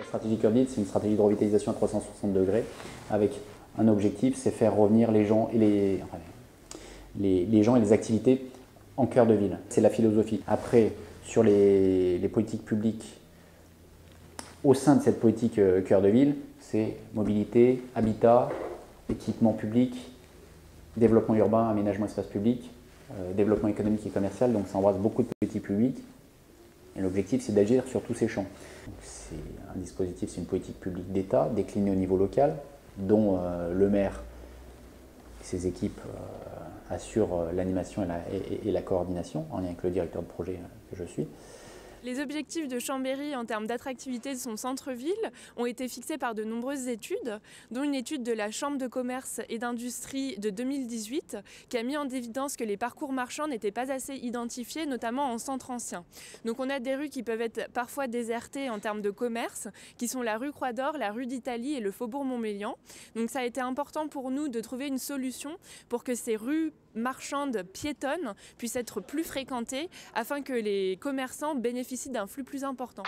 La stratégie Cœur de Ville, c'est une stratégie de revitalisation à 360 degrés avec un objectif, c'est faire revenir les gens et les activités en cœur de ville. C'est la philosophie. Après, sur les politiques publiques, au sein de cette politique cœur de ville, c'est mobilité, habitat, équipement public, développement urbain, aménagement espace public, développement économique et commercial. Donc ça embrasse beaucoup de politiques publiques. Et l'objectif, c'est d'agir sur tous ces champs. C'est un dispositif, c'est une politique publique d'État déclinée au niveau local, dont le maire et ses équipes assurent l'animation et la coordination, en lien avec le directeur de projet que je suis. Les objectifs de Chambéry en termes d'attractivité de son centre-ville ont été fixés par de nombreuses études, dont une étude de la Chambre de commerce et d'industrie de 2018 qui a mis en évidence que les parcours marchands n'étaient pas assez identifiés, notamment en centre ancien. Donc on a des rues qui peuvent être parfois désertées en termes de commerce, qui sont la rue Croix d'Or, la rue d'Italie et le faubourg Montmélian. Donc ça a été important pour nous de trouver une solution pour que ces rues marchandes piétonnes puissent être plus fréquentées afin que les commerçants bénéficient d'un flux plus important.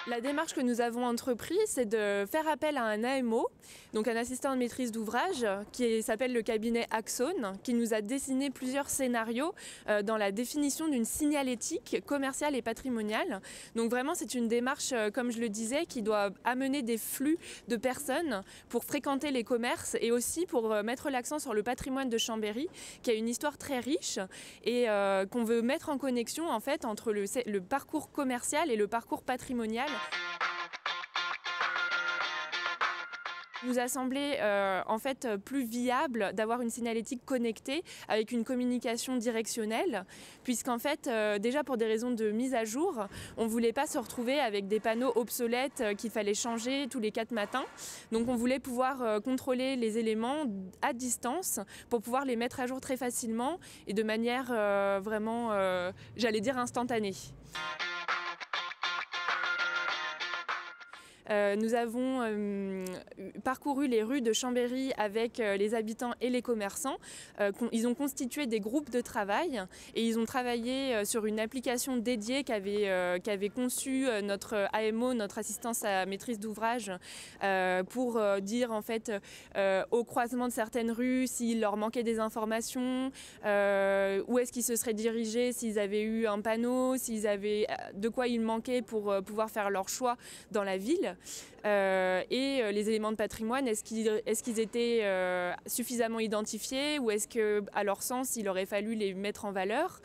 La démarche que nous avons entreprise, c'est de faire appel à un AMO, donc un assistant de maîtrise d'ouvrage, qui s'appelle le cabinet Axone, qui nous a dessiné plusieurs scénarios dans la définition d'une signalétique commerciale et patrimoniale. Donc vraiment, c'est une démarche, comme je le disais, qui doit amener des flux de personnes pour fréquenter les commerces et aussi pour mettre l'accent sur le patrimoine de Chambéry, qui a une histoire très riche et qu'on veut mettre en connexion en fait entre le parcours commercial et le parcours patrimonial. Il nous a semblé en fait plus viable d'avoir une signalétique connectée avec une communication directionnelle, puisqu'en fait déjà pour des raisons de mise à jour, on ne voulait pas se retrouver avec des panneaux obsolètes qu'il fallait changer tous les 4 matins. Donc on voulait pouvoir contrôler les éléments à distance pour pouvoir les mettre à jour très facilement et de manière vraiment, j'allais dire, instantanée. Nous avons parcouru les rues de Chambéry avec les habitants et les commerçants. Ils ont constitué des groupes de travail et ils ont travaillé sur une application dédiée qu'avait conçue notre AMO, notre assistance à maîtrise d'ouvrage, pour dire en fait au croisement de certaines rues s'il leur manquait des informations, où est-ce qu'ils se seraient dirigés s'ils avaient eu un panneau, s'ils avaient de quoi il manquait pour pouvoir faire leur choix dans la ville. Et les éléments de patrimoine, est-ce qu'ils étaient suffisamment identifiés ou est-ce qu'à leur sens, il aurait fallu les mettre en valeur?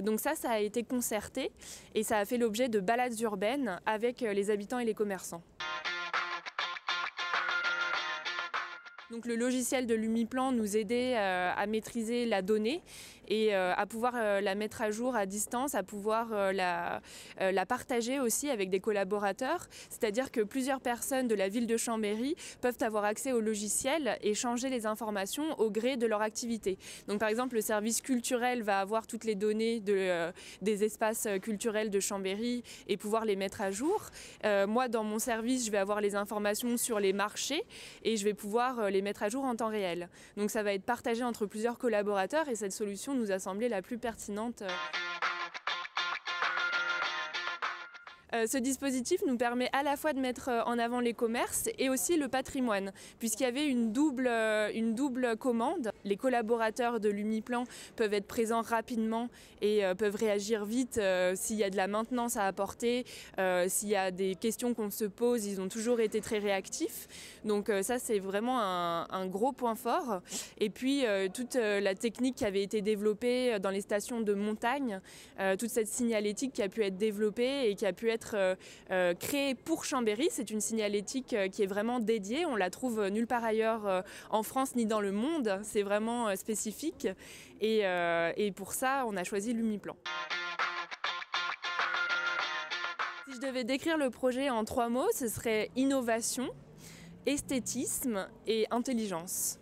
Donc ça a été concerté et ça a fait l'objet de balades urbaines avec les habitants et les commerçants. Donc le logiciel de Lumiplan nous aidait à maîtriser la donnée et à pouvoir la mettre à jour à distance, à pouvoir la partager aussi avec des collaborateurs. C'est-à-dire que plusieurs personnes de la ville de Chambéry peuvent avoir accès au logiciel et changer les informations au gré de leur activité. Donc par exemple, le service culturel va avoir toutes les données des espaces culturels de Chambéry et pouvoir les mettre à jour. Moi, dans mon service, je vais avoir les informations sur les marchés et je vais pouvoir les mettre à jour en temps réel. Donc ça va être partagé entre plusieurs collaborateurs et cette solution nous a semblé la plus pertinente. Ce dispositif nous permet à la fois de mettre en avant les commerces et aussi le patrimoine, puisqu'il y avait une double commande. Les collaborateurs de Lumiplan peuvent être présents rapidement et peuvent réagir vite s'il y a de la maintenance à apporter, s'il y a des questions qu'on se pose, ils ont toujours été très réactifs. Donc ça, c'est vraiment un gros point fort. Et puis toute la technique qui avait été développée dans les stations de montagne, toute cette signalétique qui a pu être développée et qui a pu être créée pour Chambéry. C'est une signalétique qui est vraiment dédiée. On la trouve nulle part ailleurs en France ni dans le monde. C'est vraiment spécifique. Et pour ça, on a choisi Lumiplan. Si je devais décrire le projet en 3 mots, ce serait innovation, esthétisme et intelligence.